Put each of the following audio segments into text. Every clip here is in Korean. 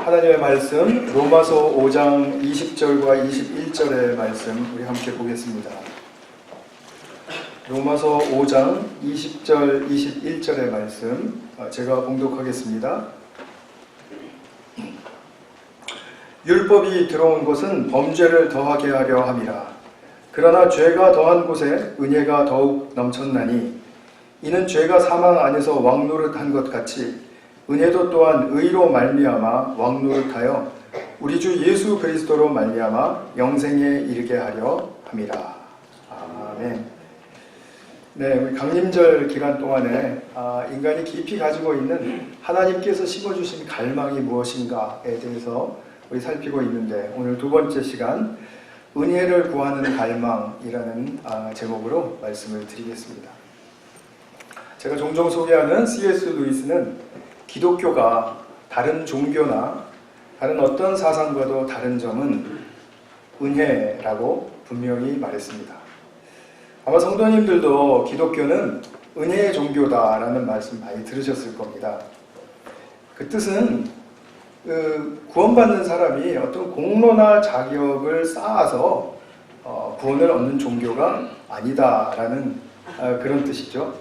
하나님의 말씀 로마서 5장 20절과 21절의 말씀 우리 함께 보겠습니다. 로마서 5장 20절 21절의 말씀 제가 봉독하겠습니다. 율법이 들어온 것은 범죄를 더하게 하려 함이라. 그러나 죄가 더한 곳에 은혜가 더욱 넘쳤나니 이는 죄가 사망 안에서 왕노릇한 것 같이 은혜도 또한 의로 말미암아 왕노릇하여 우리 주 예수 그리스도로 말미암아 영생에 이르게 하려 함이라. 아멘. 네, 우리 강림절 기간 동안에 인간이 깊이 가지고 있는 하나님께서 심어주신 갈망이 무엇인가에 대해서 우리 살피고 있는데, 오늘 두 번째 시간 은혜를 구하는 갈망이라는 제목으로 말씀을 드리겠습니다. 제가 종종 소개하는 C.S. 루이스는 기독교가 다른 종교나 다른 어떤 사상과도 다른 점은 은혜라고 분명히 말했습니다. 아마 성도님들도 기독교는 은혜의 종교다라는 말씀 많이 들으셨을 겁니다. 그 뜻은 구원받는 사람이 어떤 공로나 자격을 쌓아서 구원을 얻는 종교가 아니다라는 그런 뜻이죠.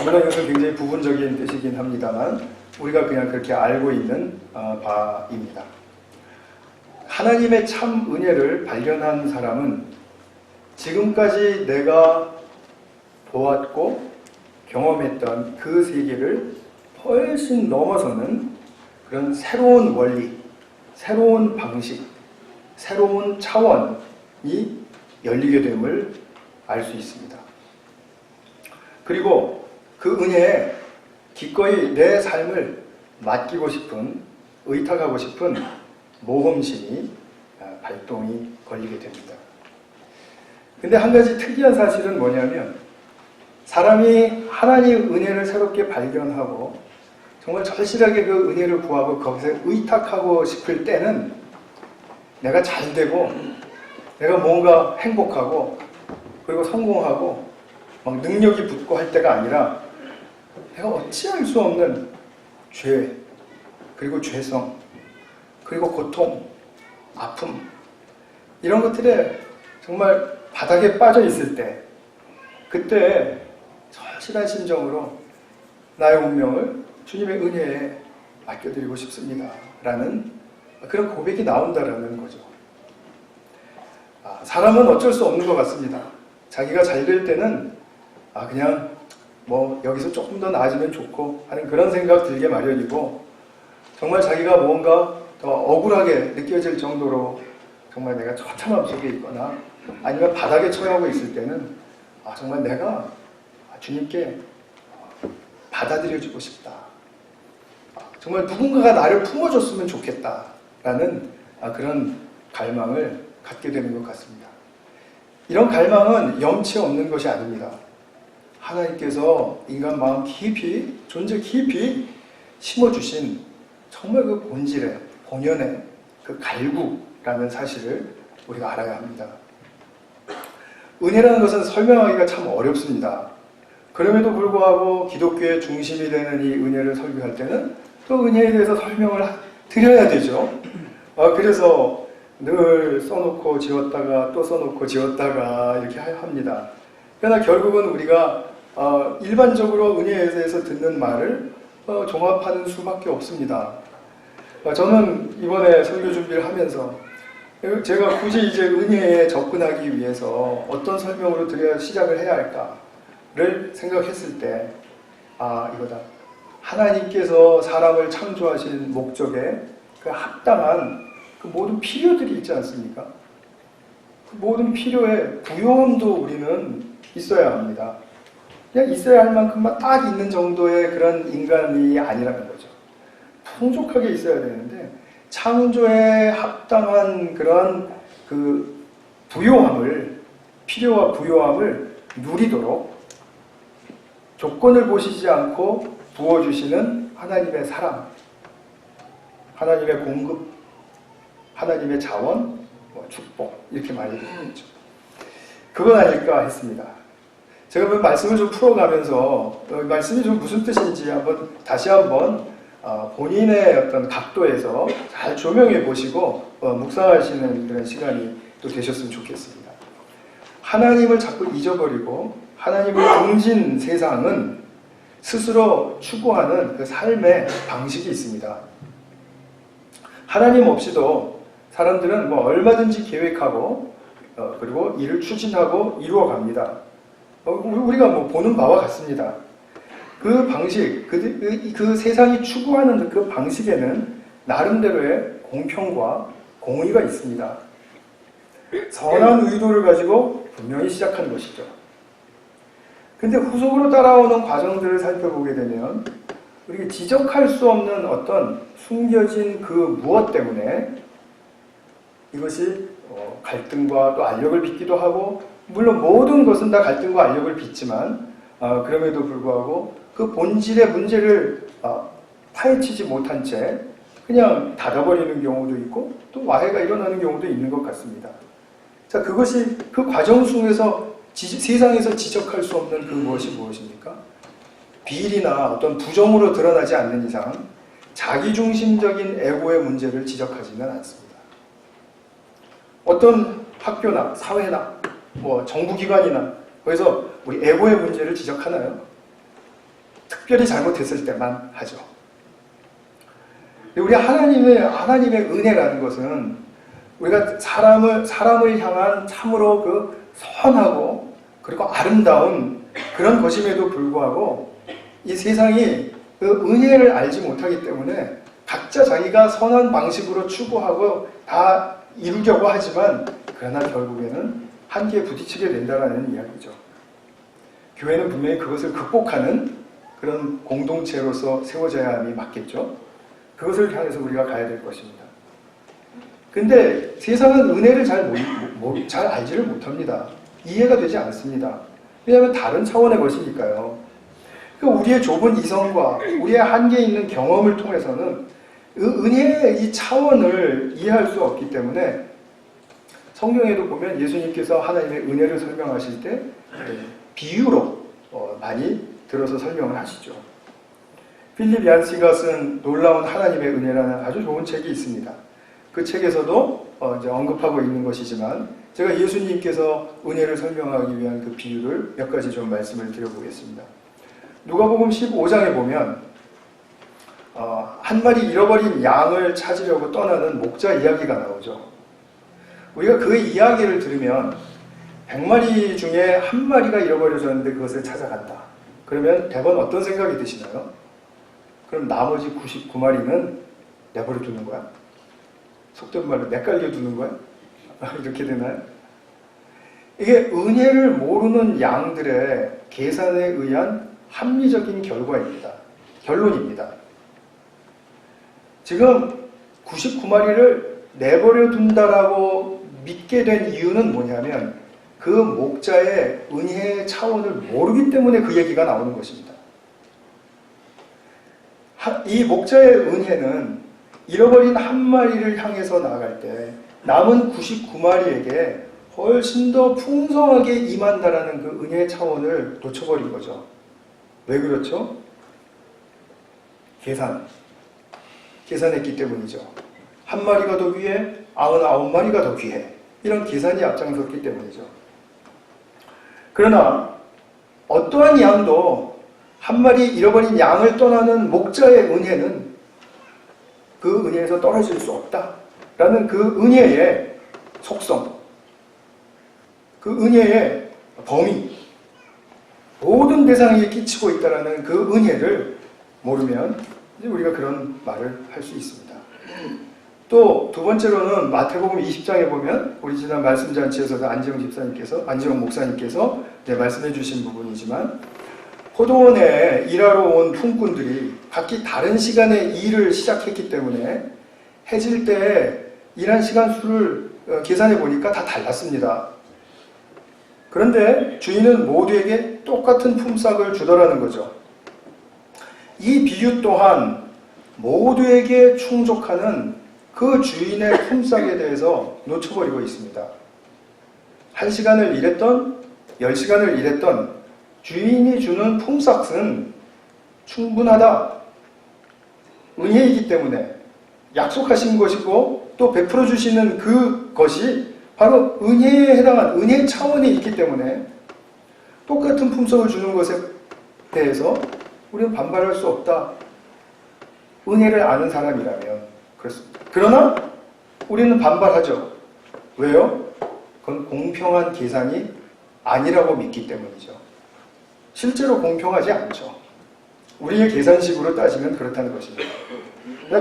물론 이것은 굉장히 부분적인 뜻이긴 합니다만 우리가 그냥 그렇게 알고 있는 바입니다. 하나님의 참 은혜를 발견한 사람은 지금까지 내가 보았고 경험했던 그 세계를 훨씬 넘어서는 그런 새로운 원리, 새로운 방식, 새로운 차원이 열리게 됨을 알 수 있습니다. 그리고 그 은혜에 기꺼이 내 삶을 맡기고 싶은, 의탁하고 싶은 모험심이 발동이 걸리게 됩니다. 근데 한 가지 특이한 사실은 뭐냐면, 사람이 하나님의 은혜를 새롭게 발견하고 정말 절실하게 그 은혜를 구하고 거기서 의탁하고 싶을 때는 내가 잘 되고 내가 뭔가 행복하고 그리고 성공하고 막 능력이 붙고 할 때가 아니라 내가 어찌할 수 없는 죄, 그리고 죄성, 그리고 고통, 아픔, 이런 것들에 정말 바닥에 빠져 있을 때, 그때 절실한 심정으로 나의 운명을 주님의 은혜에 맡겨드리고 싶습니다 라는 그런 고백이 나온다라는 거죠. 사람은 어쩔 수 없는 것 같습니다. 자기가 잘 될 때는 그냥 여기서 조금 더 나아지면 좋고 하는 그런 생각 들게 마련이고, 정말 자기가 뭔가 더 억울하게 느껴질 정도로 정말 내가 처참함 속에 있거나 아니면 바닥에 처하고 있을 때는 정말 내가 주님께 받아들여주고 싶다, 정말 누군가가 나를 품어줬으면 좋겠다라는 그런 갈망을 갖게 되는 것 같습니다. 이런 갈망은 염치 없는 것이 아닙니다. 하나님께서 인간 마음 깊이, 존재 깊이 심어주신 정말 그 본질의, 본연의 그 갈구라는 사실을 우리가 알아야 합니다. 은혜라는 것은 설명하기가 참 어렵습니다. 그럼에도 불구하고 기독교의 중심이 되는 이 은혜를 설교할 때는 또 은혜에 대해서 설명을 드려야 되죠. 그래서 늘 써놓고 지웠다가 또 써놓고 지웠다가 이렇게 합니다. 그러나 결국은 우리가 일반적으로 은혜에 대해서 듣는 말을 종합하는 수밖에 없습니다. 저는 이번에 설교 준비를 하면서 제가 굳이 이제 은혜에 접근하기 위해서 어떤 설명으로 드려야 시작을 해야 할까를 생각했을 때 이거다. 하나님께서 사람을 창조하신 목적에 그 합당한 그 모든 필요들이 있지 않습니까? 그 모든 필요에 부요함도 우리는 있어야 합니다. 그냥 있어야 할 만큼만 딱 있는 정도의 그런 인간이 아니라는 거죠. 풍족하게 있어야 되는데 창조에 합당한 그런 그 부요함을, 필요와 부요함을 누리도록 조건을 보시지 않고 부어주시는 하나님의 사랑, 하나님의 공급, 하나님의 자원, 축복, 이렇게 많이 표현했죠. 그건 아닐까 했습니다. 제가 말씀을 좀 풀어가면서 말씀이 좀 무슨 뜻인지 다시 한번 본인의 어떤 각도에서 잘 조명해 보시고 묵상하시는 그런 시간이 또 되셨으면 좋겠습니다. 하나님을 자꾸 잊어버리고 하나님을 등진 세상은 스스로 추구하는 그 삶의 방식이 있습니다. 하나님 없이도 사람들은 뭐 얼마든지 계획하고 그리고 일을 추진하고 이루어갑니다. 우리가 뭐 보는 바와 같습니다. 그 방식, 그 세상이 추구하는 그 방식에는 나름대로의 공평과 공의가 있습니다. 선한 의도를 가지고 분명히 시작한 것이죠. 근데 후속으로 따라오는 과정들을 살펴보게 되면 우리가 지적할 수 없는 어떤 숨겨진 그 무엇 때문에 이것이 갈등과 또 알력을 빚기도 하고, 물론 모든 것은 다 갈등과 알력을 빚지만 그럼에도 불구하고 그 본질의 문제를 파헤치지 못한 채 그냥 닫아버리는 경우도 있고 또 와해가 일어나는 경우도 있는 것 같습니다. 자, 그것이 그 과정 속에서 세상에서 지적할 수 없는 그 무엇이 무엇입니까? 비일이나 어떤 부정으로 드러나지 않는 이상 자기중심적인 에고의 문제를 지적하지는 않습니다. 어떤 학교나 사회나 뭐 정부기관이나 거기서 우리 에고의 문제를 지적하나요? 특별히 잘못했을 때만 하죠. 우리 하나님의 은혜라는 것은 우리가 사람을 향한 참으로 그 선하고 그리고 아름다운 그런 것임에도 불구하고 이 세상이 그 은혜를 알지 못하기 때문에 각자 자기가 선한 방식으로 추구하고 다 이루려고 하지만 그러나 결국에는 한계에 부딪히게 된다는 이야기죠. 교회는 분명히 그것을 극복하는 그런 공동체로서 세워져야 함이 맞겠죠. 그것을 향해서 우리가 가야 될 것입니다. 근데 세상은 은혜를 잘 알지를 못합니다. 이해가 되지 않습니다. 왜냐하면 다른 차원의 것이니까요. 그러니까 우리의 좁은 이성과 우리의 한계 있는 경험을 통해서는 은혜의 이 차원을 이해할 수 없기 때문에 성경에도 보면 예수님께서 하나님의 은혜를 설명하실 때 비유로 많이 들어서 설명을 하시죠. 필립 얀시가 쓴 놀라운 하나님의 은혜라는 아주 좋은 책이 있습니다. 그 책에서도 이제 언급하고 있는 것이지만 제가 예수님께서 은혜를 설명하기 위한 그 비유를 몇 가지 좀 말씀을 드려보겠습니다. 누가복음 15장에 보면 한 마리 잃어버린 양을 찾으려고 떠나는 목자 이야기가 나오죠. 우리가 그 이야기를 들으면 100마리 중에 한 마리가 잃어버려졌는데 그것을 찾아간다. 그러면 대번 어떤 생각이 드시나요? 그럼 나머지 99마리는 내버려 두는 거야? 속된 말로 내깔려 두는 거야? 이렇게 되나요? 이게 은혜를 모르는 양들의 계산에 의한 합리적인 결론입니다. 지금 99마리를 내버려 둔다라고 믿게 된 이유는 뭐냐면 그 목자의 은혜의 차원을 모르기 때문에 그 얘기가 나오는 것입니다. 이 목자의 은혜는 잃어버린 한 마리를 향해서 나아갈 때 남은 99마리에게 훨씬 더 풍성하게 임한다라는 그 은혜의 차원을 놓쳐버린 거죠. 왜 그렇죠? 계산했기 때문이죠. 한 마리가 더 귀해, 99마리가 더 귀해. 이런 계산이 앞장섰기 때문이죠. 그러나 어떠한 양도 한 마리 잃어버린 양을 떠나는 목자의 은혜는 그 은혜에서 떨어질 수 없다라는 그 은혜의 속성, 그 은혜의 범위, 모든 대상에게 끼치고 있다라는 그 은혜를 모르면 이제 우리가 그런 말을 할 수 있습니다. 또 두 번째로는 마태복음 20장에 보면 우리 지난 말씀잔치에서도 안지영 목사님께서 말씀해 주신 부분이지만 포도원에 일하러 온 품꾼들이 각기 다른 시간에 일을 시작했기 때문에 해질 때 일한 시간 수를 계산해 보니까 다 달랐습니다. 그런데 주인은 모두에게 똑같은 품삯을 주더라는 거죠. 이 비유 또한 모두에게 충족하는 그 주인의 품삯에 대해서 놓쳐버리고 있습니다. 1시간을 일했던 10시간을 일했던 주인이 주는 품삯은 충분하다. 은혜이기 때문에 약속하신 것이고 또 베풀어 주시는 그것이 바로 은혜에 해당한 은혜 차원이 있기 때문에 똑같은 품성을 주는 것에 대해서 우리는 반발할 수 없다. 은혜를 아는 사람이라면 그렇습니다. 그러나 우리는 반발하죠. 왜요? 그건 공평한 계산이 아니라고 믿기 때문이죠. 실제로 공평하지 않죠. 우리의 계산식으로 따지면 그렇다는 것입니다.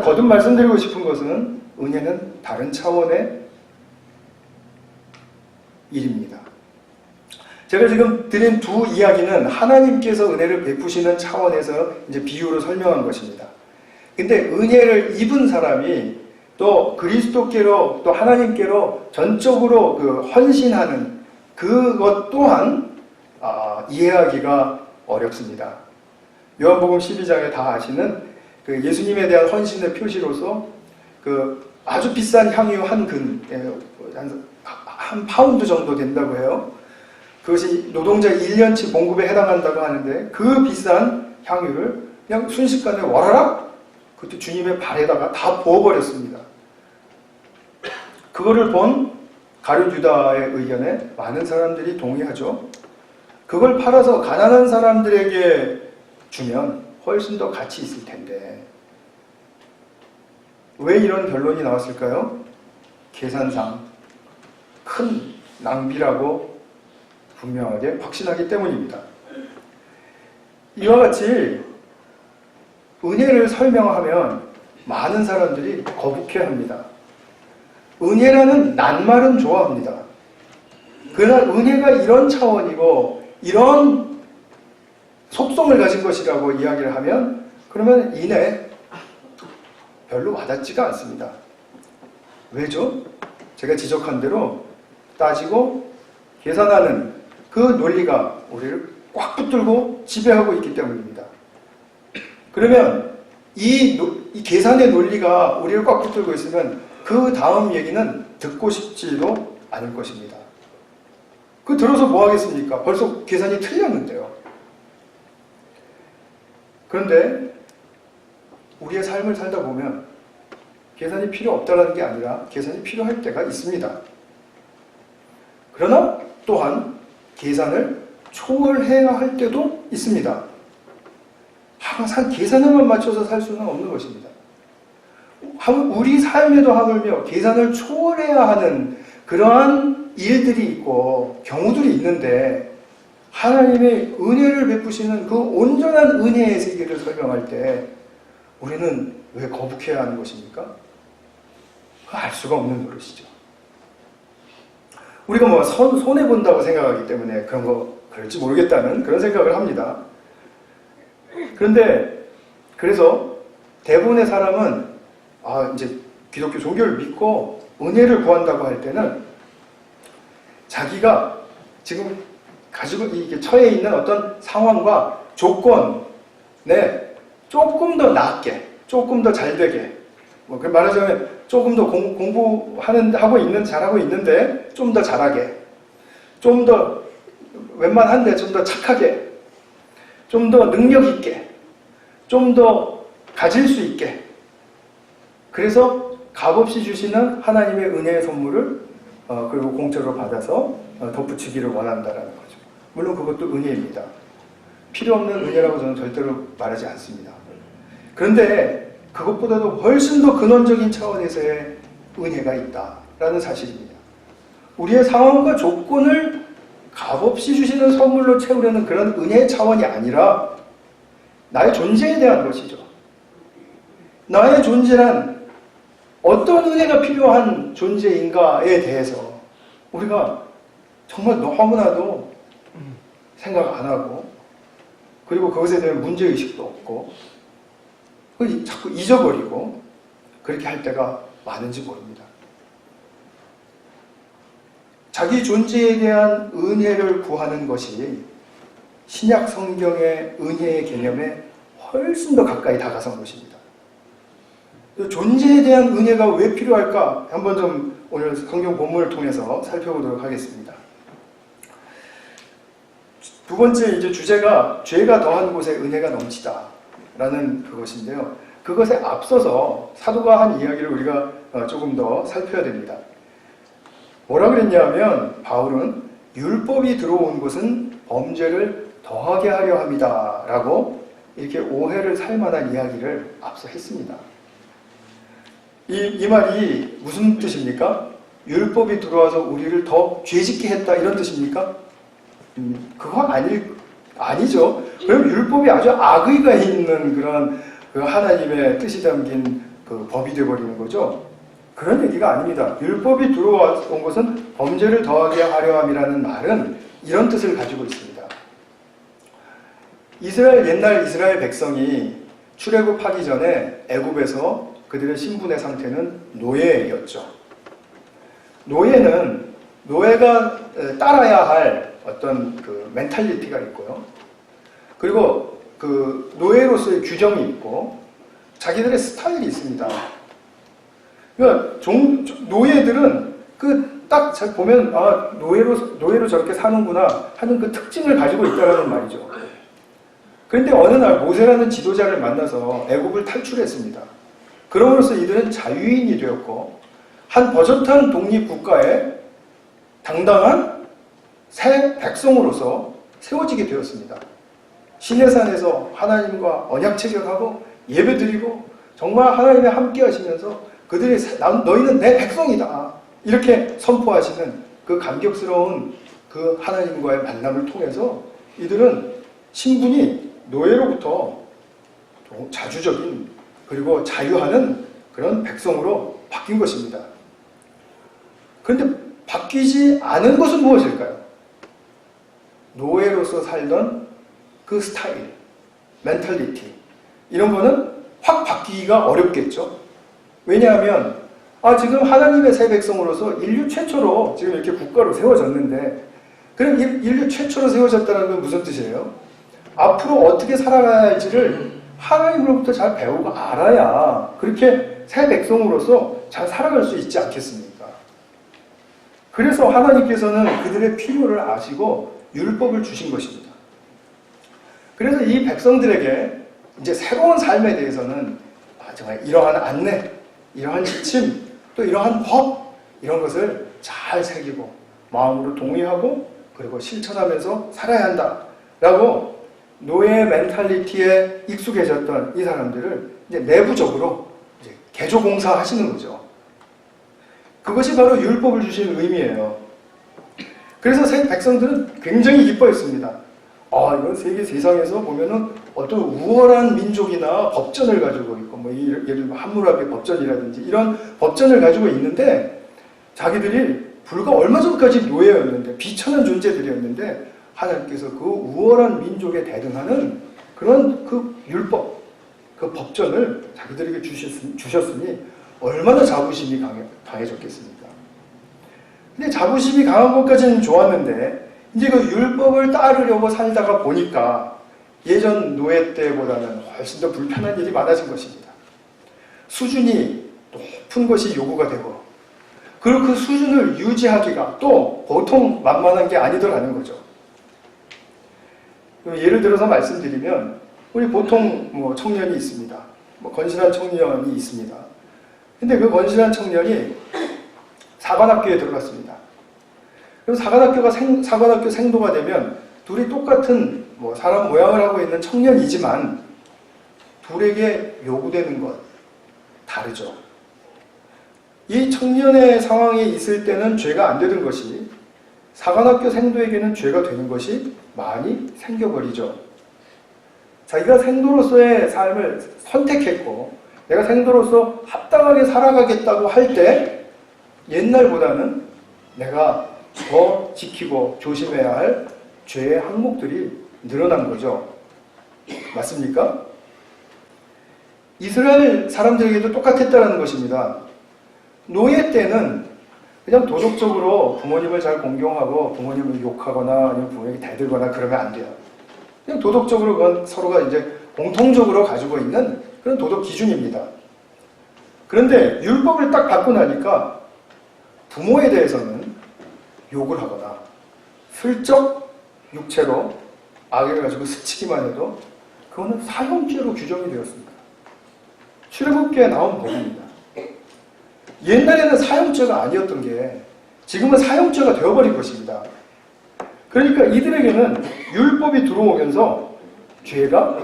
거듭 말씀드리고 싶은 것은 은혜는 다른 차원의 일입니다. 제가 지금 드린 두 이야기는 하나님께서 은혜를 베푸시는 차원에서 이제 비유로 설명한 것입니다. 근데 은혜를 입은 사람이 또 그리스도께로 또 하나님께로 전적으로 그 헌신하는 그것 또한 이해하기가 어렵습니다. 요한복음 12장에 다 아시는 그 예수님에 대한 헌신의 표시로서 그 아주 비싼 향유 한 근, 한 파운드 정도 된다고 해요. 그것이 노동자 1년치 봉급에 해당한다고 하는데 그 비싼 향유를 그냥 순식간에 와라락 그때 주님의 발에다가 다 부어버렸습니다. 그거를 본 가룟 유다의 의견에 많은 사람들이 동의하죠. 그걸 팔아서 가난한 사람들에게 주면 훨씬 더 가치 있을 텐데 왜 이런 결론이 나왔을까요? 계산상 큰 낭비라고 분명하게 확신하기 때문입니다. 이와 같이 은혜를 설명하면 많은 사람들이 거북해합니다. 은혜라는 낱말은 좋아합니다. 그러나 은혜가 이런 차원이고 이런 속성을 가진 것이라고 이야기를 하면 그러면 이내 별로 와닿지가 않습니다. 왜죠? 제가 지적한 대로 따지고 계산하는 그 논리가 우리를 꽉 붙들고 지배하고 있기 때문입니다. 그러면 이 계산의 논리가 우리를 꽉 붙들고 있으면 그 다음 얘기는 듣고 싶지도 않을 것입니다. 그 들어서 뭐 하겠습니까? 벌써 계산이 틀렸는데요. 그런데 우리의 삶을 살다 보면 계산이 필요 없다는 게 아니라 계산이 필요할 때가 있습니다. 그러나 또한 계산을 초월해야 할 때도 있습니다. 항상 계산에만 맞춰서 살 수는 없는 것입니다. 우리 삶에도 하물며 계산을 초월해야 하는 그러한 일들이 있고 경우들이 있는데 하나님의 은혜를 베푸시는 그 온전한 은혜의 세계를 설명할 때 우리는 왜 거북해야 하는 것입니까? 알 수가 없는 노릇이죠. 우리가 뭐 손해본다고 생각하기 때문에 그런 거 그럴지 모르겠다는 그런 생각을 합니다. 그런데 그래서 대부분의 사람은 이제 기독교 종교를 믿고 은혜를 구한다고 할 때는 자기가 지금 가지고 이게 처해 있는 어떤 상황과 조건에 조금 더 낫게, 조금 더 잘되게, 뭐 말하자면 조금 더 잘하고 있는데 좀 더 잘하게, 좀 더 웬만한데 좀 더 착하게, 좀 더 능력 있게, 좀 더 가질 수 있게. 그래서 값없이 주시는 하나님의 은혜의 선물을 그리고 공짜로 받아서 덧붙이기를 원한다라는 거죠. 물론 그것도 은혜입니다. 필요 없는 은혜라고 저는 절대로 말하지 않습니다. 그런데 그것보다도 훨씬 더 근원적인 차원에서의 은혜가 있다라는 사실입니다. 우리의 상황과 조건을 값없이 주시는 선물로 채우려는 그런 은혜의 차원이 아니라 나의 존재에 대한 것이죠. 나의 존재란 어떤 은혜가 필요한 존재인가에 대해서 우리가 정말 너무나도 생각 안 하고 그리고 그것에 대한 문제의식도 없고 자꾸 잊어버리고 그렇게 할 때가 많은지 모릅니다. 자기 존재에 대한 은혜를 구하는 것이 신약 성경의 은혜의 개념에 훨씬 더 가까이 다가선 것입니다. 존재에 대한 은혜가 왜 필요할까? 한번 좀 오늘 성경 본문을 통해서 살펴보도록 하겠습니다. 두 번째 이제 주제가 죄가 더한 곳에 은혜가 넘치다 라는 그것인데요. 그것에 앞서서 사도가 한 이야기를 우리가 조금 더 살펴야 됩니다. 뭐라 그랬냐면 바울은 율법이 들어온 것은 범죄를 더하게 하려 합니다 라고 이렇게 오해를 살 만한 이야기를 앞서 했습니다. 이 말이 무슨 뜻입니까? 율법이 들어와서 우리를 더 죄짓게 했다 이런 뜻입니까? 그거 아니죠. 그럼 율법이 아주 악의가 있는 그런 그 하나님의 뜻이 담긴 그 법이 되어버리는 거죠. 그런 얘기가 아닙니다. 율법이 들어온 것은 범죄를 더하게 하려 함이라는 말은 이런 뜻을 가지고 있습니다. 옛날 이스라엘 백성이 출애굽하기 전에 애굽에서 그들의 신분의 상태는 노예였죠. 노예가 따라야 할 어떤 그 멘탈리티가 있고요. 그리고 그 노예로서의 규정이 있고 자기들의 스타일이 있습니다. 그러니까 노예들은 그 딱 보면 노예로 저렇게 사는구나 하는 그 특징을 가지고 있다는 말이죠. 그런데 어느 날 모세라는 지도자를 만나서 애굽을 탈출했습니다. 그럼으로써 이들은 자유인이 되었고 한 버젓한 독립국가에 당당한 새 백성으로서 세워지게 되었습니다. 시내산에서 하나님과 언약 체결하고 예배드리고 정말 하나님이 함께 하시면서 그들이 너희는 내 백성이다 이렇게 선포하시는 그 감격스러운 그 하나님과의 만남을 통해서 이들은 신분이 노예로부터 자주적인 그리고 자유하는 그런 백성으로 바뀐 것입니다. 그런데 바뀌지 않은 것은 무엇일까요? 노예로서 살던 그 스타일, 멘탈리티 이런 거는 확 바뀌기가 어렵겠죠. 왜냐하면 지금 하나님의 새 백성으로서 인류 최초로 지금 이렇게 국가로 세워졌는데 그럼 인류 최초로 세워졌다는 건 무슨 뜻이에요? 앞으로 어떻게 살아가야 할지를 하나님으로부터 잘 배우고 알아야 그렇게 새 백성으로서 잘 살아갈 수 있지 않겠습니까? 그래서 하나님께서는 그들의 필요를 아시고 율법을 주신 것입니다. 그래서 이 백성들에게 이제 새로운 삶에 대해서는 정말 이러한 안내, 이러한 지침, 또 이러한 법 이런 것을 잘 새기고 마음으로 동의하고 그리고 실천하면서 살아야 한다라고 노예 멘탈리티에 익숙해졌던 이 사람들을 이제 내부적으로 이제 개조공사 하시는 거죠. 그것이 바로 율법을 주신 의미예요. 그래서 백성들은 굉장히 기뻐했습니다. 이건 세상에서 보면은 어떤 우월한 민족이나 법전을 가지고 있고, 예를 들면 함무라비 법전이라든지 이런 법전을 가지고 있는데 자기들이 불과 얼마 전까지 노예였는데 비천한 존재들이었는데 하나님께서 그 우월한 민족에 대등하는 그런 그 율법, 그 법전을 자기들에게 주셨으니 얼마나 자부심이 강해졌겠습니까? 근데 자부심이 강한 것까지는 좋았는데 이제 그 율법을 따르려고 살다가 보니까 예전 노예 때보다는 훨씬 더 불편한 일이 많아진 것입니다. 수준이 높은 것이 요구가 되고 그리고 그 수준을 유지하기가 또 보통 만만한 게 아니더라는 거죠. 예를 들어서 말씀드리면 우리 보통 청년이 있습니다. 건실한 청년이 있습니다. 근데 그 건실한 청년이 사관학교에 들어갔습니다. 그래서 사관학교 생도가 되면 둘이 똑같은 사람 모양을 하고 있는 청년이지만 둘에게 요구되는 것 다르죠. 이 청년의 상황에 있을 때는 죄가 안 되는 것이 사관학교 생도에게는 죄가 되는 것이 많이 생겨버리죠. 자기가 생도로서의 삶을 선택했고 내가 생도로서 합당하게 살아가겠다고 할 때 옛날보다는 내가 더 지키고 조심해야 할 죄의 항목들이 늘어난 거죠. 맞습니까? 이스라엘 사람들에게도 똑같았다는 것입니다. 노예 때는 그냥 도덕적으로 부모님을 잘 공경하고 부모님을 욕하거나 아니면 부모에게 대들거나 그러면 안 돼요. 그냥 도덕적으로 그건 서로가 이제 공통적으로 가지고 있는 그런 도덕 기준입니다. 그런데 율법을 딱 받고 나니까 부모에 대해서는 욕을 하거나 슬쩍 육체로 악의를 가지고 스치기만 해도 그거는 사형죄로 규정이 되었습니다. 출애굽기에 나온 법입니다. 옛날에는 사형죄가 아니었던 게 지금은 사형죄가 되어버린 것입니다. 그러니까 이들에게는 율법이 들어오면서 죄가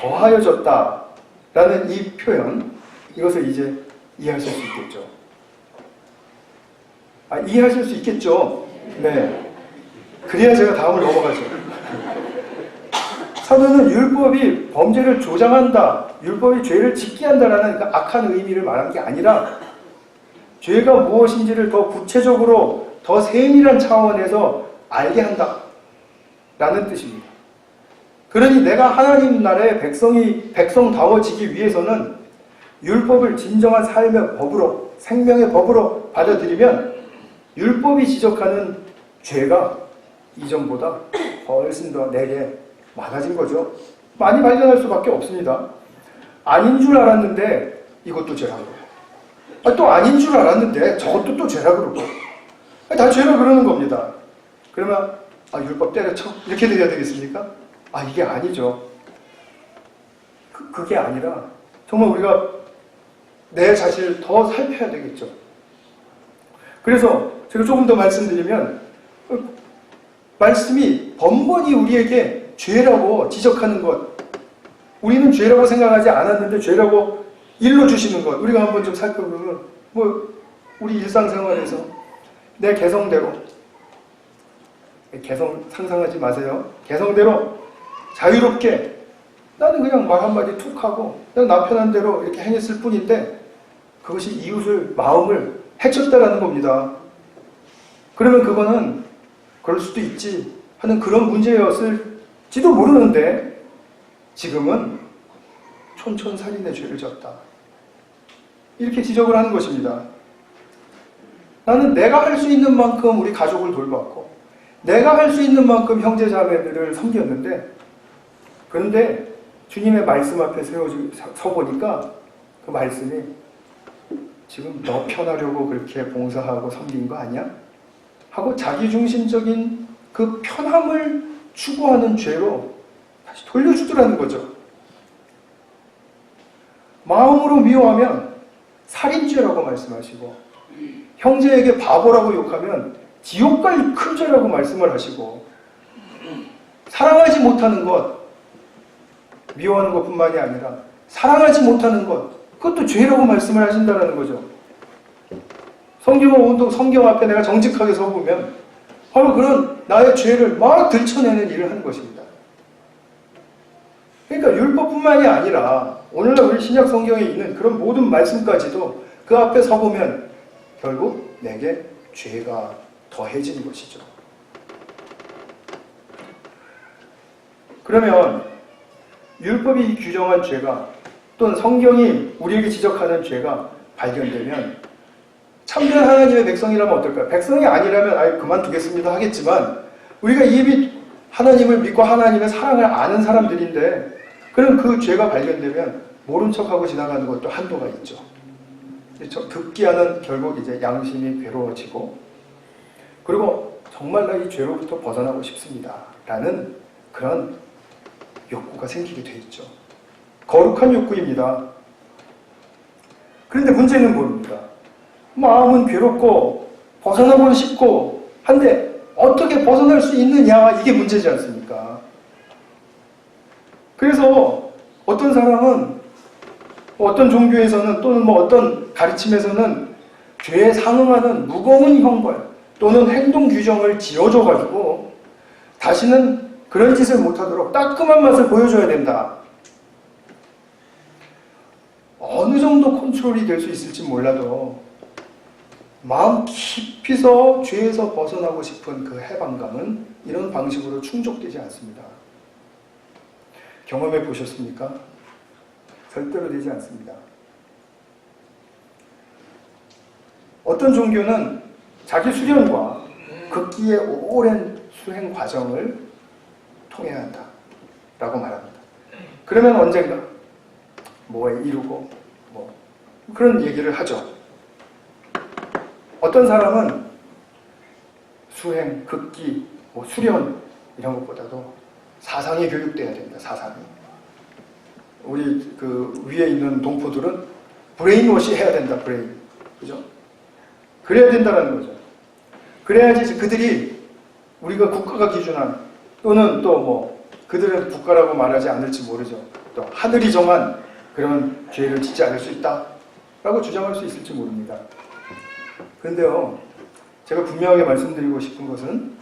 더하여졌다라는 이 표현, 이것을 이제 이해하실 수 있겠죠. 이해하실 수 있겠죠? 네. 그래야 제가 다음을 넘어가죠. 사도는 율법이 범죄를 조장한다, 율법이 죄를 짓게 한다라는 그 악한 의미를 말한 게 아니라 죄가 무엇인지를 더 구체적으로 더 세밀한 차원에서 알게 한다 라는 뜻입니다. 그러니 내가 하나님 나라의 백성다워지기 위해서는 율법을 진정한 삶의 법으로, 생명의 법으로 받아들이면 율법이 지적하는 죄가 이전보다 훨씬 더 내게 많아진 거죠. 많이 발견할 수밖에 없습니다. 아닌 줄 알았는데 이것도 죄라고, 또 아닌 줄 알았는데 저것도 또 죄라 그러고, 다 죄라 그러는 겁니다. 그러면 율법 때려쳐? 이렇게 돼야 되겠습니까? 이게 아니죠. 그게 아니라 정말 우리가 내 자신을 더 살펴야 되겠죠. 그래서 제가 조금 더 말씀드리면, 말씀이 번번이 우리에게 죄라고 지적하는 것, 우리는 죄라고 생각하지 않았는데 죄라고 일러주시는 것, 우리가 한번 좀 살펴보면, 우리 일상생활에서 내 개성대로, 개성 상상하지 마세요. 개성대로 자유롭게 나는 그냥 말 한마디 툭 하고 그냥 나 편한 대로 이렇게 행했을 뿐인데 그것이 이웃을, 마음을 해쳤다라는 겁니다. 그러면 그거는 그럴 수도 있지 하는 그런 문제였을지도 모르는데 지금은 촌촌살인의 죄를 졌다, 이렇게 지적을 하는 것입니다. 나는 내가 할 수 있는 만큼 우리 가족을 돌봤고 내가 할 수 있는 만큼 형제자매들을 섬겼는데, 그런데 주님의 말씀 앞에 서보니까 그 말씀이 지금 너 편하려고 그렇게 봉사하고 섬긴 거 아니야? 하고 자기중심적인 그 편함을 추구하는 죄로 다시 돌려주더라는 거죠. 마음으로 미워하면 살인죄라고 말씀하시고, 형제에게 바보라고 욕하면 지옥 갈 큰 죄라고 말씀을 하시고, 사랑하지 못하는 것, 미워하는 것뿐만이 아니라 사랑하지 못하는 것, 그것도 죄라고 말씀을 하신다는 거죠. 성경 앞에 내가 정직하게 서보면 바로 그런 나의 죄를 막 들춰내는 일을 하는 것입니다. 그러니까 율법뿐만이 아니라 오늘날 우리 신약 성경에 있는 그런 모든 말씀까지도 그 앞에 서보면 결국 내게 죄가 더해지는 것이죠. 그러면 율법이 규정한 죄가, 또는 성경이 우리에게 지적하는 죄가 발견되면 참된 하나님의 백성이라면 어떨까요? 백성이 아니라면 그만두겠습니다 하겠지만, 우리가 이미 하나님을 믿고 하나님의 사랑을 아는 사람들인데 그럼 그 죄가 발견되면 모른 척하고 지나가는 것도 한도가 있죠. 급기야는 결국 이제 양심이 괴로워지고, 그리고 정말 나 이 죄로부터 벗어나고 싶습니다 라는 그런 욕구가 생기게 돼 있죠. 거룩한 욕구입니다. 그런데 문제는 뭡니까? 마음은 괴롭고 벗어나고 싶고 한데 어떻게 벗어날 수 있느냐, 이게 문제지 않습니까? 그래서 어떤 사람은 어떤 종교에서는 또는 어떤 가르침에서는 죄에 상응하는 무거운 형벌 또는 행동 규정을 지어줘가지고 다시는 그런 짓을 못하도록 따끔한 맛을 보여줘야 된다. 어느 정도 컨트롤이 될 수 있을지 몰라도 마음 깊이서 죄에서 벗어나고 싶은 그 해방감은 이런 방식으로 충족되지 않습니다. 경험해 보셨습니까? 절대로 되지 않습니다. 어떤 종교는 자기 수련과 극기의 오랜 수행 과정을 통해야 한다 라고 말합니다. 그러면 언젠가 뭐에 이루고 그런 얘기를 하죠. 어떤 사람은 수행, 극기, 수련 이런 것보다도 사상이 교육돼야 된다. 사상이. 우리 그 위에 있는 동포들은 브레인워시 해야 된다, 브레인. 그죠? 그래야 된다는 거죠. 그래야지 그들이 우리가 국가가 기준한 또는 또 뭐 그들은 국가라고 말하지 않을지 모르죠. 또 하늘이 정한 그런 죄를 짓지 않을 수 있다 라고 주장할 수 있을지 모릅니다. 그런데요, 제가 분명하게 말씀드리고 싶은 것은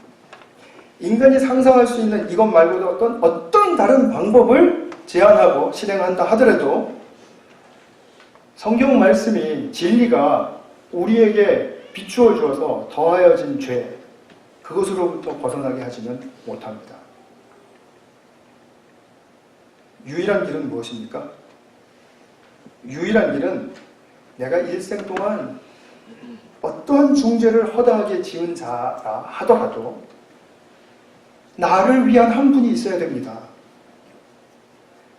인간이 상상할 수 있는 이것 말고도 어떤 다른 방법을 제안하고 실행한다 하더라도 성경 말씀이 진리가 우리에게 비추어 주어서 더하여진 죄, 그것으로부터 벗어나게 하지는 못합니다. 유일한 길은 무엇입니까? 유일한 길은 내가 일생 동안 어떠한 중죄를 허다하게 지은 자라 하더라도 나를 위한 한 분이 있어야 됩니다.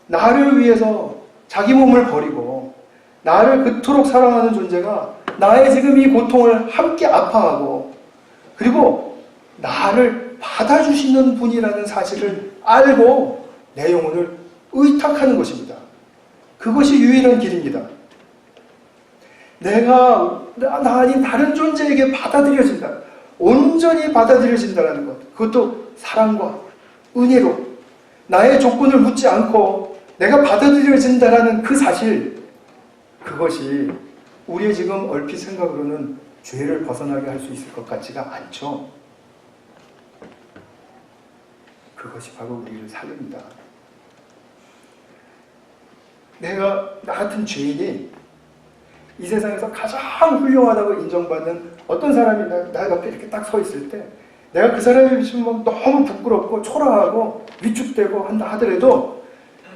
나를 위해서 자기 몸을 버리고 나를 그토록 사랑하는 존재가 나의 지금 이 고통을 함께 아파하고 그리고 나를 받아주시는 분이라는 사실을 알고 내 영혼을 의탁하는 것입니다. 그것이 유일한 길입니다. 내가 아닌 다른 존재에게 받아들여진다. 온전히 받아들여진다는 것. 그것도 사랑과 은혜로 나의 조건을 묻지 않고 내가 받아들여진다는 그 사실, 그것이 우리의 지금 얼핏 생각으로는 죄를 벗어나게 할 수 있을 것 같지가 않죠. 그것이 바로 우리를 살립니다. 나 같은 죄인이 이 세상에서 가장 훌륭하다고 인정받는 어떤 사람이 나 옆에 이렇게 딱 서 있을 때 내가 그 사람이 비추면 너무 부끄럽고 초라하고 위축되고 한다 하더라도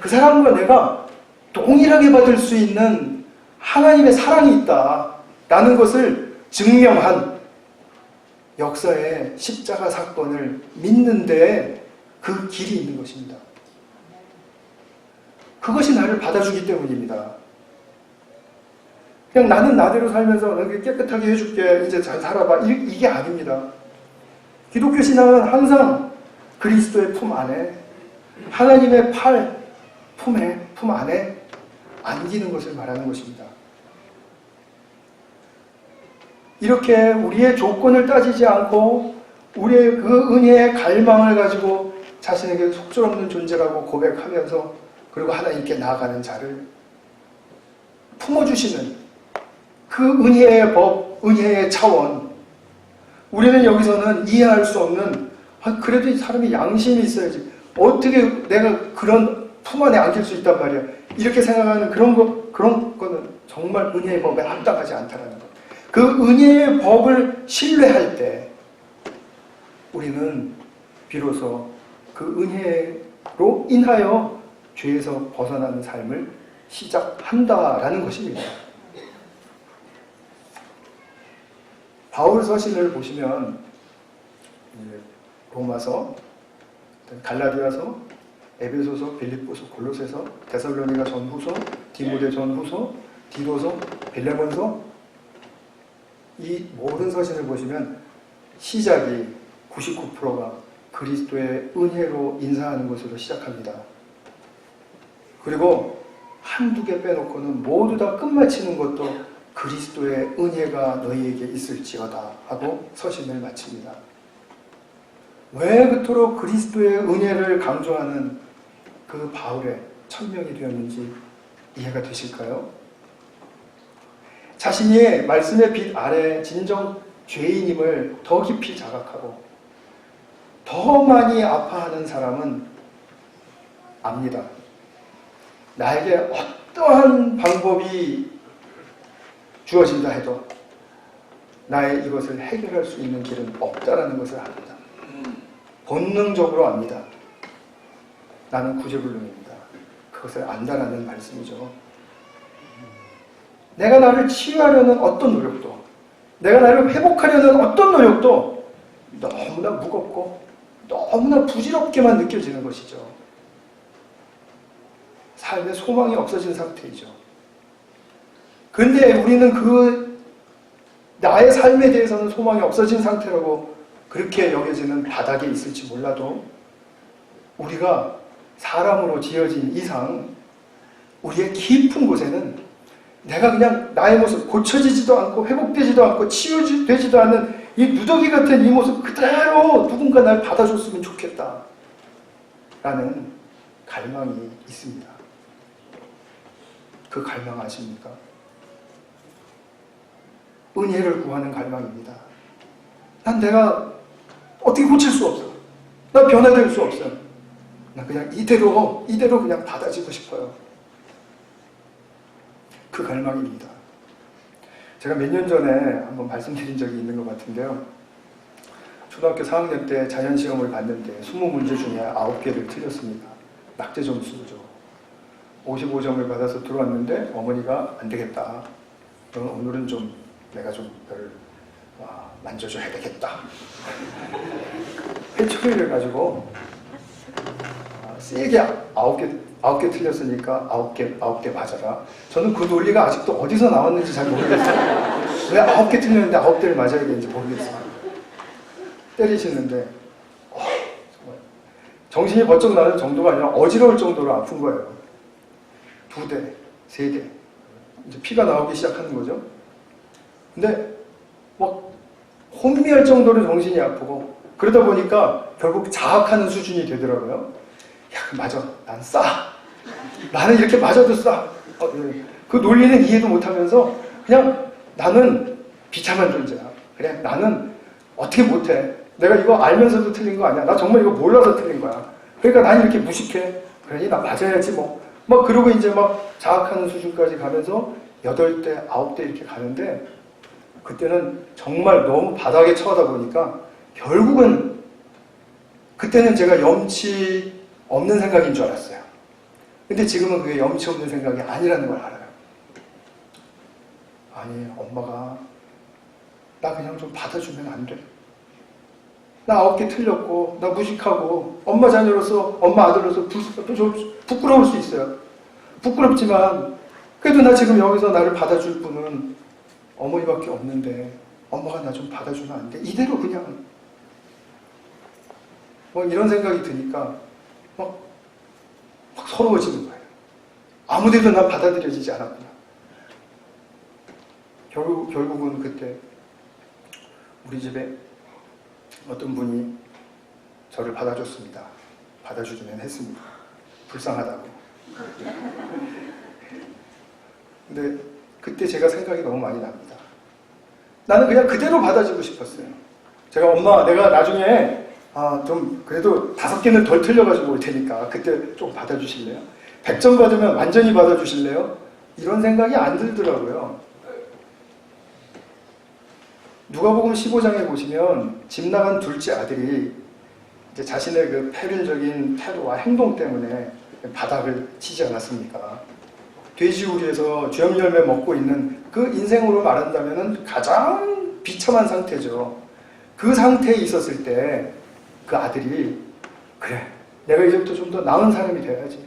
그 사람과 내가 동일하게 받을 수 있는 하나님의 사랑이 있다라는 것을 증명한 역사의 십자가 사건을 믿는 데에 그 길이 있는 것입니다. 그것이 나를 받아주기 때문입니다. 그냥 나는 나대로 살면서 깨끗하게 해줄게, 이제 잘 살아봐, 이게 아닙니다. 기독교 신앙은 항상 그리스도의 품 안에, 하나님의 품 안에 안기는 것을 말하는 것입니다. 이렇게 우리의 조건을 따지지 않고 우리의 그 은혜의 갈망을 가지고 자신에게 속절없는 존재라고 고백하면서 그리고 하나님께 나아가는 자를 품어주시는 그 은혜의 법, 은혜의 차원, 우리는 여기서는 이해할 수 없는, 그래도 이 사람이 양심이 있어야지 어떻게 내가 그런 품 안에 안길 수 있단 말이야, 이렇게 생각하는 그런 거는 정말 은혜의 법에 합당하지 않다는 것. 그 은혜의 법을 신뢰할 때 우리는 비로소 그 은혜로 인하여 죄에서 벗어나는 삶을 시작한다라는 것입니다. 바울 서신을 보시면 로마서, 갈라디아서, 에베소서, 빌립보서, 골로새서, 데살로니가 전후서, 디모데 전후서, 디도서, 빌레몬서, 이 모든 서신을 보시면 시작이 99%가 그리스도의 은혜로 인사하는 것으로 시작합니다. 그리고 한두 개 빼놓고는 모두 다 끝마치는 것도 그리스도의 은혜가 너희에게 있을지어다 하고 서신을 마칩니다. 왜 그토록 그리스도의 은혜를 강조하는 그 바울의 천명이 되었는지 이해가 되실까요? 자신이 말씀의 빛 아래 진정 죄인임을 더 깊이 자각하고 더 많이 아파하는 사람은 압니다. 나에게 어떠한 방법이 주어진다 해도 나의 이것을 해결할 수 있는 길은 없다라는 것을 압니다. 본능적으로 압니다. 나는 구제불능입니다. 그것을 안다라는 말씀이죠. 내가 나를 치유하려는 어떤 노력도, 내가 나를 회복하려는 어떤 노력도 너무나 무겁고 너무나 부질없게만 느껴지는 것이죠. 삶의 소망이 없어진 상태이죠. 그런데 우리는 나의 삶에 대해서는 소망이 없어진 상태라고 그렇게 여겨지는 바닥에 있을지 몰라도 우리가 사람으로 지어진 이상 우리의 깊은 곳에는 내가 그냥 나의 모습, 고쳐지지도 않고 회복되지도 않고 치유되지도 않는 이 누더기 같은 이 모습 그대로 누군가 날 받아줬으면 좋겠다 라는 갈망이 있습니다. 그 갈망 아십니까? 은혜를 구하는 갈망입니다. 난 내가 어떻게 고칠 수 없어. 나 변화될 수 없어. 나 그냥 이대로 그냥 받아지고 싶어요. 그 갈망입니다. 제가 몇 년 전에 한번 말씀드린 적이 있는 것 같은데요. 초등학교 4학년 때 자연시험을 봤는데 20문제 중에 9개를 틀렸습니다. 낙제 점수죠. 55점을 받아서 들어왔는데 어머니가 안 되겠다. 오늘은 좀 내가 좀 널 만져줘야 되겠다. 회초리를 가지고 세게 9개 틀렸으니까 9개 맞아라. 저는 그 논리가 아직도 어디서 나왔는지 잘 모르겠어요. 왜 9개 틀렸는데 9대를 맞아야 되는지 모르겠어요. 때리시는데 정말 정신이 번쩍 나는 정도가 아니라 어지러울 정도로 아픈 거예요. 2대, 3대 이제 피가 나오기 시작하는 거죠. 근데 막 혼미할 정도로 정신이 아프고 그러다 보니까 결국 자학하는 수준이 되더라고요. 야, 맞아. 난 싸. 나는 이렇게 맞아도 싸. 그 논리는 이해도 못하면서 그냥 나는 비참한 존재야. 그래, 나는 어떻게 못해. 내가 이거 알면서도 틀린 거 아니야. 나 정말 이거 몰라서 틀린 거야. 그러니까 난 이렇게 무식해. 그러니 나 맞아야지 뭐. 막 그러고 이제 막 자학하는 수준까지 가면서 8대, 9대 이렇게 가는데 그때는 정말 너무 바닥에 처하다 보니까 결국은 그때는 제가 염치 없는 생각인 줄 알았어요. 근데 지금은 그게 염치 없는 생각이 아니라는 걸 알아요. 아니, 엄마가 나 그냥 좀 받아주면 안 돼. 나 9개 틀렸고 나 무식하고 엄마 자녀로서 엄마 아들로서 좀 부끄러울 수 있어요. 부끄럽지만 그래도 나 지금 여기서 나를 받아줄 분은 어머니밖에 없는데 엄마가 나 좀 받아주면 안 돼? 이대로 그냥 뭐 이런 생각이 드니까 막 서러워지는 거예요. 아무데도 난 받아들여지지 않았구나. 결국은 그때 우리 집에 어떤 분이 저를 받아줬습니다. 받아주기는 했습니다. 불쌍하다고. 근데 그때 제가 생각이 너무 많이 납니다. 나는 그냥 그대로 받아주고 싶었어요. 제가 엄마, 내가 나중에 좀 그래도 5개는 덜 틀려가지고 올 테니까 그때 좀 받아주실래요? 100점 받으면 완전히 받아주실래요? 이런 생각이 안 들더라고요. 누가복음 15장에 보시면 집 나간 둘째 아들이 이제 자신의 그 패륜적인 태도와 행동 때문에 바닥을 치지 않았습니까? 돼지우리에서 쥐염 열매 먹고 있는 그 인생으로 말한다면 가장 비참한 상태죠. 그 상태에 있었을 때 그 아들이 그래, 내가 이제부터 좀 더 나은 사람이 돼야지.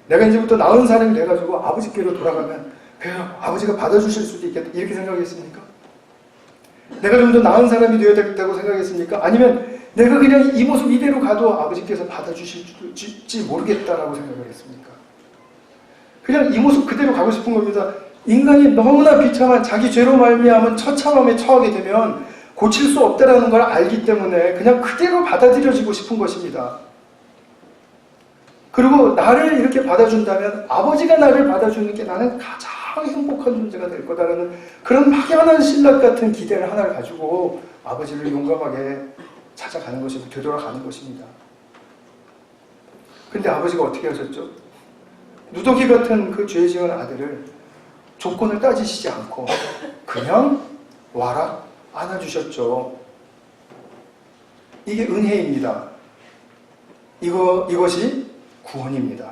내가 이제부터 나은 사람이 돼가지고 아버지께로 돌아가면 그래, 아버지가 받아주실 수도 있겠다. 이렇게 생각했습니까? 내가 좀 더 나은 사람이 되어야 되겠다고 생각했습니까? 아니면 내가 그냥 이 모습 이대로 가도 아버지께서 받아주실지 모르겠다라고 생각을 했습니까? 그냥 이 모습 그대로 가고 싶은 겁니다. 인간이 너무나 비참한 자기 죄로 말미암은 처참함에 처하게 되면 고칠 수 없다라는 걸 알기 때문에 그냥 그대로 받아들여지고 싶은 것입니다. 그리고 나를 이렇게 받아준다면 아버지가 나를 받아주는 게 나는 가장 행복한 존재가 될 거다라는 그런 막연한 신락 같은 기대를 하나를 가지고 아버지를 용감하게 찾아가는 것이고 되돌아가는 것입니다. 근데 아버지가 어떻게 하셨죠? 누더기 같은 그 죄 지은 아들을 조건을 따지시지 않고 그냥 와라 안아주셨죠. 이게 은혜입니다. 이것이 구원입니다.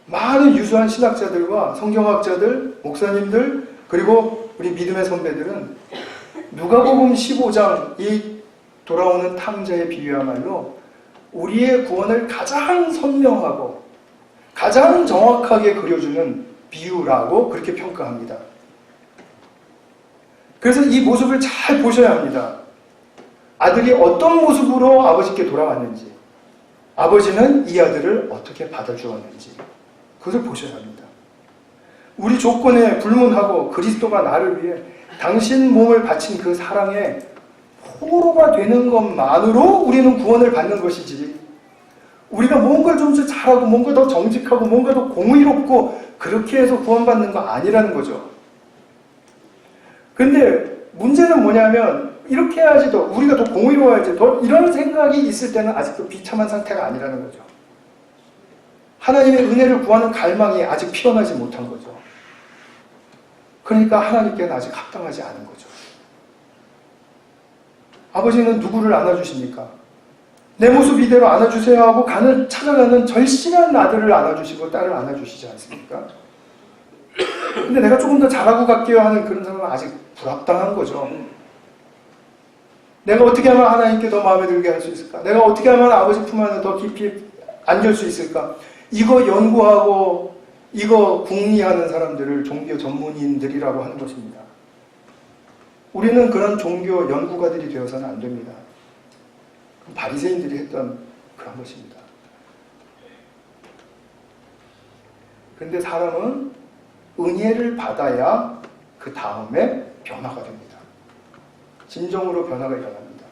많은 유수한 신학자들과 성경학자들, 목사님들, 그리고 우리 믿음의 선배들은 누가복음 15장 이 돌아오는 탕자의 비유야말로 우리의 구원을 가장 선명하고 가장 정확하게 그려주는 비유라고 그렇게 평가합니다. 그래서 이 모습을 잘 보셔야 합니다. 아들이 어떤 모습으로 아버지께 돌아왔는지, 아버지는 이 아들을 어떻게 받아주었는지, 그것을 보셔야 합니다. 우리 조건에 불문하고 그리스도가 나를 위해 당신 몸을 바친 그 사랑에 포로가 되는 것만으로 우리는 구원을 받는 것이지, 우리가 뭔가 좀 더 잘하고 뭔가 더 정직하고 뭔가 더 공의롭고 그렇게 해서 구원받는 거 아니라는 거죠. 근데 문제는 뭐냐면 이렇게 해야지 더 우리가 더 공의로워야지 더 이런 생각이 있을 때는 아직도 비참한 상태가 아니라는 거죠. 하나님의 은혜를 구하는 갈망이 아직 피어나지 못한 거죠. 그러니까 하나님께는 아직 합당하지 않은 거죠. 아버지는 누구를 안아주십니까? 내 모습 이대로 안아주세요 하고 간을 찾아가는 절실한 아들을 안아주시고 딸을 안아주시지 않습니까? 근데 내가 조금 더 잘하고 갈게요 하는 그런 사람은 아직 불합당한 거죠. 내가 어떻게 하면 하나님께 더 마음에 들게 할 수 있을까? 내가 어떻게 하면 아버지 품 안에 더 깊이 안길 수 있을까? 이거 연구하고 이거 궁리하는 사람들을 종교 전문인들이라고 하는 것입니다. 우리는 그런 종교 연구가들이 되어서는 안 됩니다. 바리새인들이 했던 그런 것입니다. 그런데 사람은 은혜를 받아야 그 다음에 변화가 됩니다. 진정으로 변화가 일어납니다.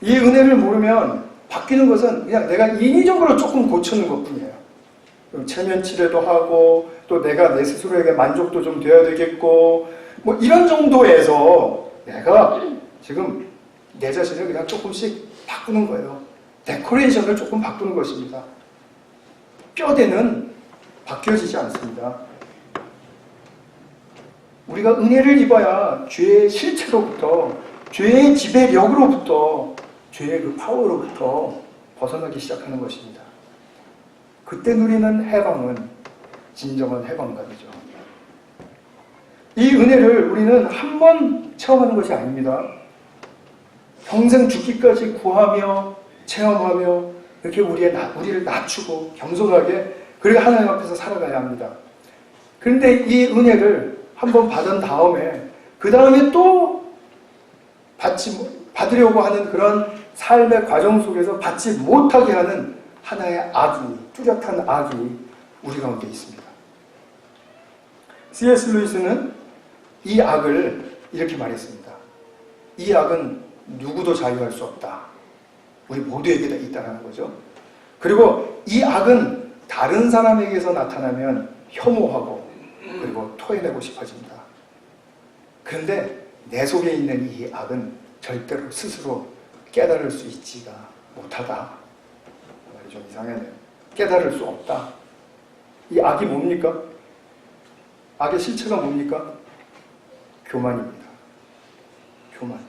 이 은혜를 모르면 바뀌는 것은 그냥 내가 인위적으로 조금 고치는 것뿐이에요. 체면치레도 하고 또 내가 내 스스로에게 만족도 좀 돼야 되겠고 뭐 이런 정도에서 내가 지금 내 자신을 그냥 조금씩 바꾸는 거예요. 데코레이션을 조금 바꾸는 것입니다. 뼈대는 바뀌어지지 않습니다. 우리가 은혜를 입어야 죄의 실체로부터, 죄의 지배력으로부터, 죄의 그 파워로부터 벗어나기 시작하는 것입니다. 그때 누리는 해방은 진정한 해방감이죠. 이 은혜를 우리는 한 번 체험하는 것이 아닙니다. 평생 죽기까지 구하며 체험하며 이렇게 우리를 낮추고 겸손하게 그리고 하나님 앞에서 살아가야 합니다. 그런데 이 은혜를 한번 받은 다음에 그 다음에 또 받으려고 하는 그런 삶의 과정 속에서 받지 못하게 하는 하나의 악이, 뚜렷한 악이 우리 가운데 있습니다. C.S. 루이스는 이 악을 이렇게 말했습니다. 이 악은 누구도 자유할 수 없다. 우리 모두에게 다 있다는 거죠. 그리고 이 악은 다른 사람에게서 나타나면 혐오하고 그리고 토해내고 싶어진다. 그런데 내 속에 있는 이 악은 절대로 스스로 깨달을 수 있지가 못하다. 말이 좀 이상하네요. 깨달을 수 없다. 이 악이 뭡니까? 악의 실체가 뭡니까? 교만입니다. 교만.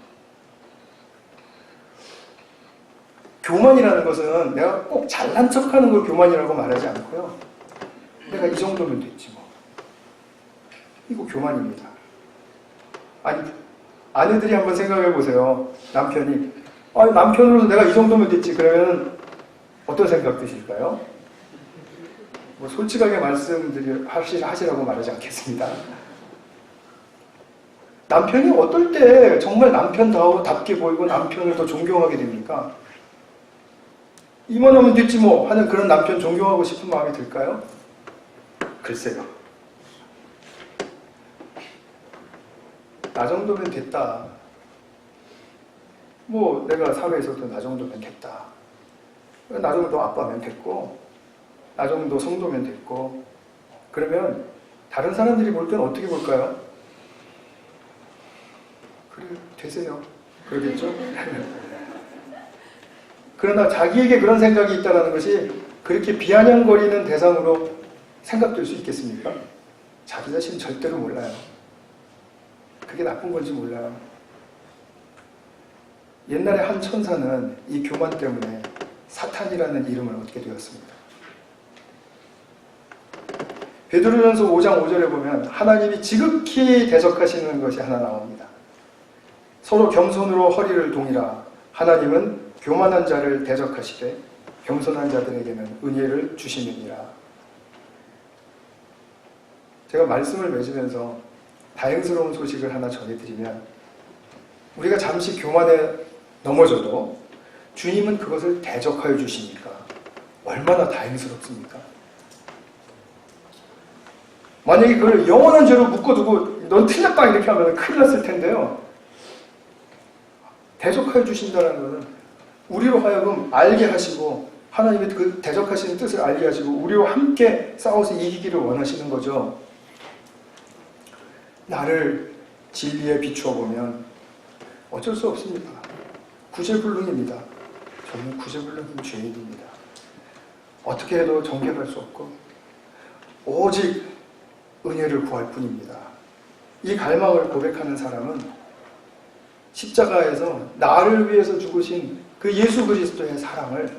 교만이라는 것은 내가 꼭 잘난 척하는 걸 교만이라고 말하지 않고요. 내가 이 정도면 됐지 뭐. 이거 교만입니다. 아니, 아내들이 한번 생각해 보세요. 남편이 남편으로서 내가 이 정도면 됐지 그러면 어떤 생각 드실까요? 뭐 솔직하게 하시라고 말하지 않겠습니다. 남편이 어떨 때 정말 남편답게 보이고 남편을 더 존경하게 됩니까? 이만하면 됐지 뭐 하는 그런 남편 존경하고 싶은 마음이 들까요? 글쎄요. 나 정도면 됐다. 뭐 내가 사회에서도 나 정도면 됐다. 나 정도 아빠면 됐고 나 정도 성도면 됐고 그러면 다른 사람들이 볼 때는 어떻게 볼까요? 그래 되세요. 그러겠죠? 그러나 자기에게 그런 생각이 있다는 것이 그렇게 비아냥거리는 대상으로 생각될 수 있겠습니까? 자기 자신 절대로 몰라요. 그게 나쁜 건지 몰라요. 옛날에 한 천사는 이 교만 때문에 사탄이라는 이름을 얻게 되었습니다. 베드로전서 5장 5절에 보면 하나님이 지극히 대적하시는 것이 하나 나옵니다. 서로 겸손으로 허리를 동이라. 하나님은 교만한 자를 대적하시되 겸손한 자들에게는 은혜를 주시느니라. 제가 말씀을 맺으면서 다행스러운 소식을 하나 전해드리면 우리가 잠시 교만에 넘어져도 주님은 그것을 대적하여 주시니까 얼마나 다행스럽습니까? 만약에 그걸 영원한 죄로 묶어두고 넌 틀렸다 이렇게 하면 큰일 났을 텐데요. 대적하여 주신다는 것은 우리로 하여금 알게 하시고 하나님의 그 대적하시는 뜻을 알게 하시고 우리와 함께 싸워서 이기기를 원하시는 거죠. 나를 진리에 비추어 보면 어쩔 수 없습니다. 구제불능입니다. 저는 구제불능인 죄인입니다. 어떻게 해도 정결할 수 없고 오직 은혜를 구할 뿐입니다. 이 갈망을 고백하는 사람은 십자가에서 나를 위해서 죽으신 그 예수 그리스도의 사랑을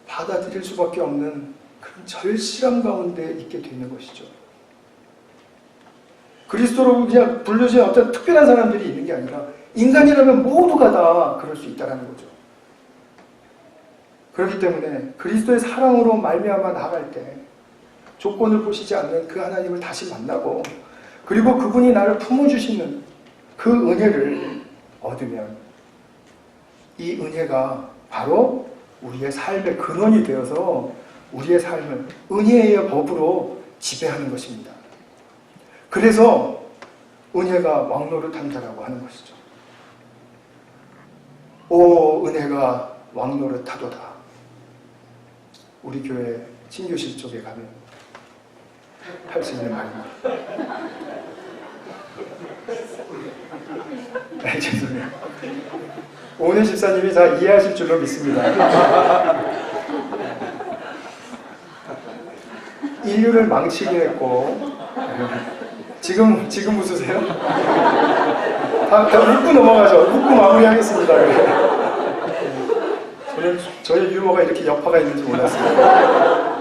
받아들일 수밖에 없는 그런 절실함 가운데 있게 되는 것이죠. 그리스도로 그냥 불려진 어떤 특별한 사람들이 있는 게 아니라 인간이라면 모두가 다 그럴 수 있다는 거죠. 그렇기 때문에 그리스도의 사랑으로 말미암아 나아갈 때 조건을 보시지 않는 그 하나님을 다시 만나고 그리고 그분이 나를 품어주시는 그 은혜를 얻으면 이 은혜가 바로 우리의 삶의 근원이 되어서 우리의 삶을 은혜의 법으로 지배하는 것입니다. 그래서 은혜가 왕노릇한다라고 하는 것이죠. 오 은혜가 왕노릇하도다. 우리 교회 친교실 쪽에 가면 할 수 있는 말입니다. 죄송해요. 오은혜 집사님이 다 이해하실 줄로 믿습니다. 인류를 망치게 했고 지금 웃으세요? 다 웃고 넘어가죠. 웃고 마무리하겠습니다. 저는 저의 유머가 이렇게 여파가 있는지 몰랐어요.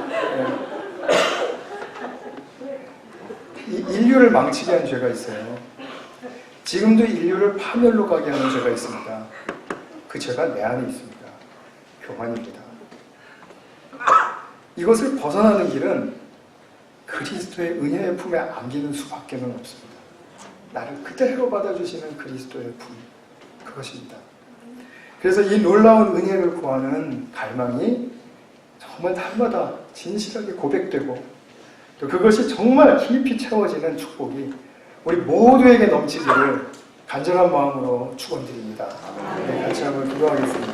인류를 망치게 한 죄가 있어요. 지금도 인류를 파멸로 가게 하는 죄가 있습니다. 그 죄가 내 안에 있습니다. 교만입니다. 이것을 벗어나는 길은 그리스도의 은혜의 품에 안기는 수밖에 없습니다. 나를 그대로 받아주시는 그리스도의 품, 그것입니다. 그래서 이 놀라운 은혜를 구하는 갈망이 정말 날마다 진실하게 고백되고 또 그것이 정말 깊이 채워지는 축복이 우리 모두에게 넘치기를 간절한 마음으로 축원드립니다. 네, 같이 한번 기도하겠습니다.